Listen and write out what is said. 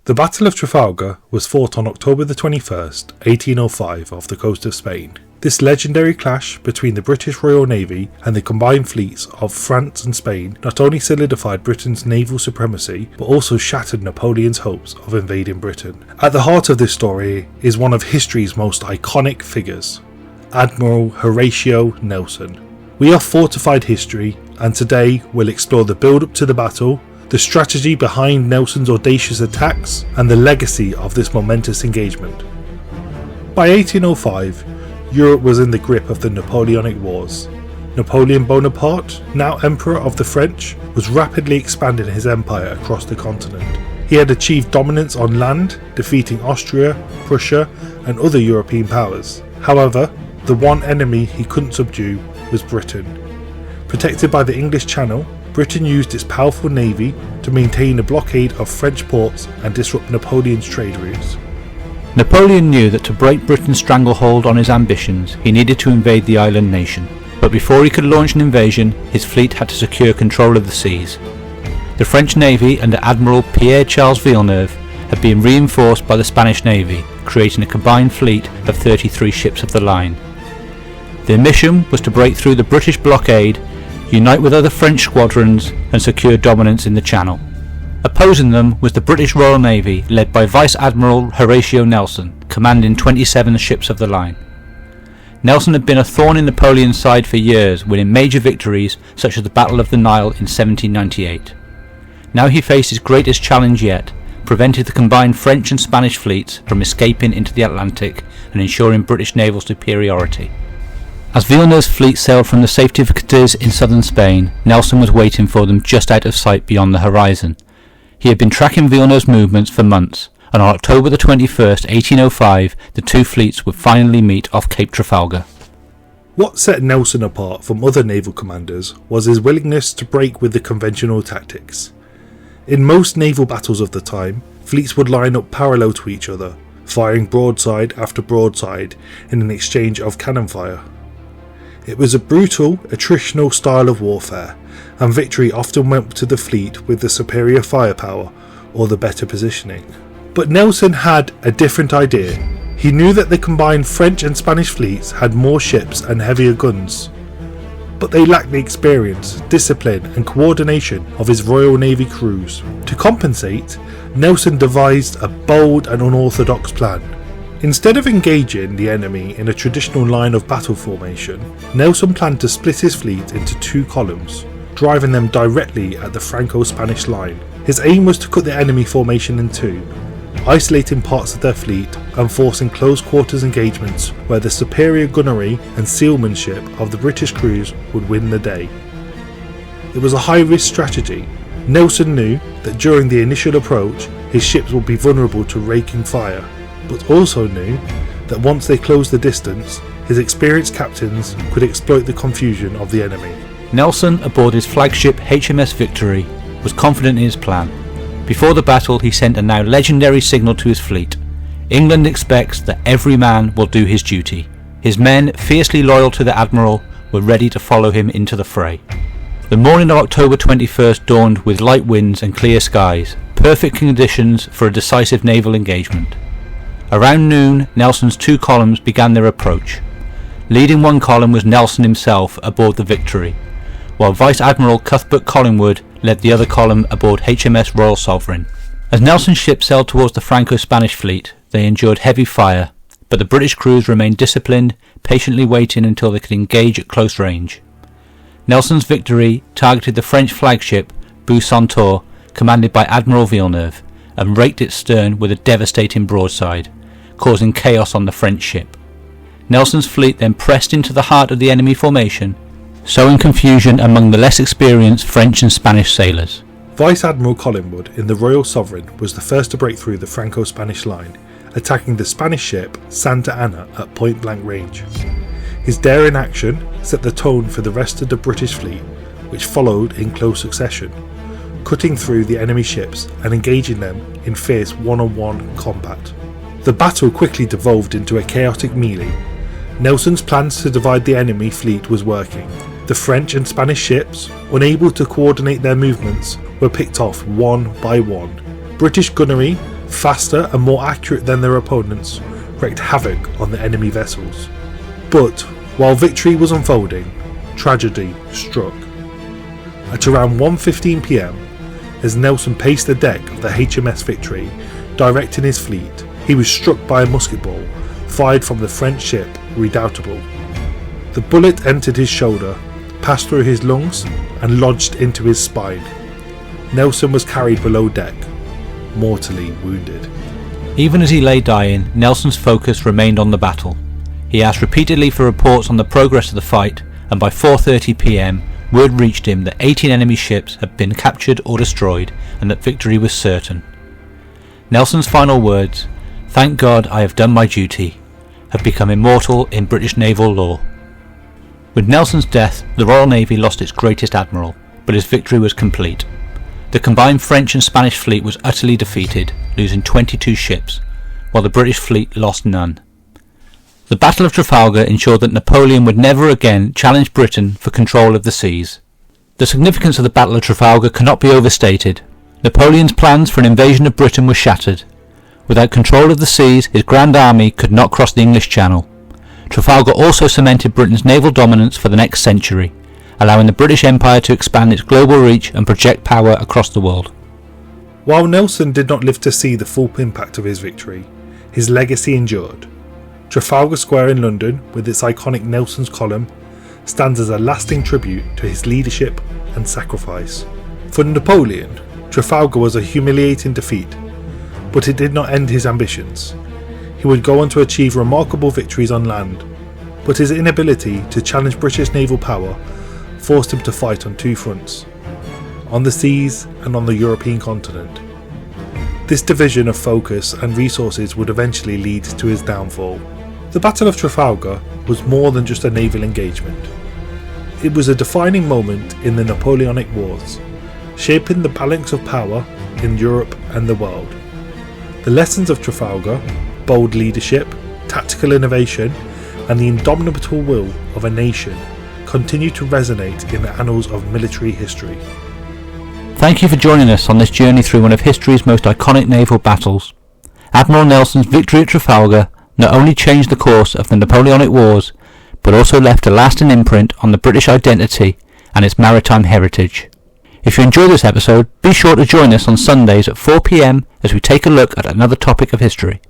The Battle of Trafalgar was fought on October the 21st, 1805 off the coast of Spain. This legendary clash between the British Royal Navy and the combined fleets of France and Spain not only solidified Britain's naval supremacy, but also shattered Napoleon's hopes of invading Britain. At the heart of this story is one of history's most iconic figures, Admiral Horatio Nelson. We are Fortified History, and today we'll explore the build-up to the battle, the strategy behind Nelson's audacious attacks, and the legacy of this momentous engagement. By 1805, Europe was in the grip of the Napoleonic Wars. Napoleon Bonaparte, now Emperor of the French, was rapidly expanding his empire across the continent. He had achieved dominance on land, defeating Austria, Prussia, and other European powers. However, the one enemy he couldn't subdue was Britain. Protected by the English Channel, Britain used its powerful navy to maintain a blockade of French ports and disrupt Napoleon's trade routes. Napoleon knew that to break Britain's stranglehold on his ambitions, he needed to invade the island nation. But before he could launch an invasion, his fleet had to secure control of the seas. The French navy under Admiral Pierre-Charles Villeneuve had been reinforced by the Spanish navy, creating a combined fleet of 33 ships of the line. Their mission was to break through the British blockade, unite with other French squadrons, and secure dominance in the Channel. Opposing them was the British Royal Navy, led by Vice Admiral Horatio Nelson, commanding 27 ships of the line. Nelson had been a thorn in Napoleon's side for years, winning major victories such as the Battle of the Nile in 1798. Now he faced his greatest challenge yet, preventing the combined French and Spanish fleets from escaping into the Atlantic and ensuring British naval superiority. As Villeneuve's fleet sailed from the safety of Cadiz in southern Spain, Nelson was waiting for them just out of sight beyond the horizon. He had been tracking Villeneuve's movements for months, and on October the 21st, 1805, the two fleets would finally meet off Cape Trafalgar. What set Nelson apart from other naval commanders was his willingness to break with the conventional tactics. In most naval battles of the time, fleets would line up parallel to each other, firing broadside after broadside in an exchange of cannon fire. It was a brutal, attritional style of warfare, and victory often went to the fleet with the superior firepower or the better positioning. But Nelson had a different idea. He knew that the combined French and Spanish fleets had more ships and heavier guns, but they lacked the experience, discipline and coordination of his Royal Navy crews. To compensate, Nelson devised a bold and unorthodox plan. Instead of engaging the enemy in a traditional line of battle formation, Nelson planned to split his fleet into two columns, driving them directly at the Franco-Spanish line. His aim was to cut the enemy formation in two, isolating parts of their fleet and forcing close quarters engagements where the superior gunnery and sealmanship of the British crews would win the day. It was a high-risk strategy. Nelson knew that during the initial approach his ships would be vulnerable to raking fire, but also knew that once they closed the distance, his experienced captains could exploit the confusion of the enemy. Nelson, aboard his flagship HMS Victory, was confident in his plan. Before the battle, he sent a now legendary signal to his fleet. England expects that every man will do his duty. His men, fiercely loyal to the Admiral, were ready to follow him into the fray. The morning of October 21st dawned with light winds and clear skies, perfect conditions for a decisive naval engagement. Around noon, Nelson's two columns began their approach. Leading one column was Nelson himself aboard the Victory, while Vice Admiral Cuthbert Collingwood led the other column aboard HMS Royal Sovereign. As Nelson's ship sailed towards the Franco-Spanish fleet, they endured heavy fire, but the British crews remained disciplined, patiently waiting until they could engage at close range. Nelson's Victory targeted the French flagship Beau Centaure, commanded by Admiral Villeneuve, and raked its stern with a devastating broadside, causing chaos on the French ship. Nelson's fleet then pressed into the heart of the enemy formation, sowing confusion among the less experienced French and Spanish sailors. Vice Admiral Collingwood in the Royal Sovereign was the first to break through the Franco-Spanish line, attacking the Spanish ship Santa Ana at point-blank range. His daring action set the tone for the rest of the British fleet, which followed in close succession, cutting through the enemy ships and engaging them in fierce one-on-one combat. The battle quickly devolved into a chaotic melee. Nelson's plans to divide the enemy fleet was working. The French and Spanish ships, unable to coordinate their movements, were picked off one by one. British gunnery faster and more accurate than their opponents, wreaked havoc on the enemy vessels. But while victory was unfolding, tragedy struck. At around 1:15 PM, as Nelson paced the deck of the HMS Victory, directing his fleet, he was struck by a musket ball fired from the French ship Redoutable. The bullet entered his shoulder, passed through his lungs and lodged into his spine. Nelson was carried below deck, mortally wounded. Even as he lay dying, Nelson's focus remained on the battle. He asked repeatedly for reports on the progress of the fight, and by 4:30 PM, word reached him that 18 enemy ships had been captured or destroyed and that victory was certain. Nelson's final words, "Thank God I have done my duty," have become immortal in British naval lore. With Nelson's death, the Royal Navy lost its greatest admiral, but his victory was complete. The combined French and Spanish fleet was utterly defeated, losing 22 ships, while the British fleet lost none. The Battle of Trafalgar ensured that Napoleon would never again challenge Britain for control of the seas. The significance of the Battle of Trafalgar cannot be overstated. Napoleon's plans for an invasion of Britain were shattered. Without control of the seas, his Grand Army could not cross the English Channel. Trafalgar also cemented Britain's naval dominance for the next century, allowing the British Empire to expand its global reach and project power across the world. While Nelson did not live to see the full impact of his victory, his legacy endured. Trafalgar Square in London, with its iconic Nelson's column, stands as a lasting tribute to his leadership and sacrifice. For Napoleon, Trafalgar was a humiliating defeat, but it did not end his ambitions. He would go on to achieve remarkable victories on land, but his inability to challenge British naval power forced him to fight on two fronts, on the seas and on the European continent. This division of focus and resources would eventually lead to his downfall. The Battle of Trafalgar was more than just a naval engagement. It was a defining moment in the Napoleonic Wars, shaping the balance of power in Europe and the world. The lessons of Trafalgar, bold leadership, tactical innovation, and the indomitable will of a nation continue to resonate in the annals of military history. Thank you for joining us on this journey through one of history's most iconic naval battles. Admiral Nelson's victory at Trafalgar not only changed the course of the Napoleonic Wars, but also left a lasting imprint on the British identity and its maritime heritage. If you enjoyed this episode, be sure to join us on Sundays at 4 PM as we take a look at another topic of history.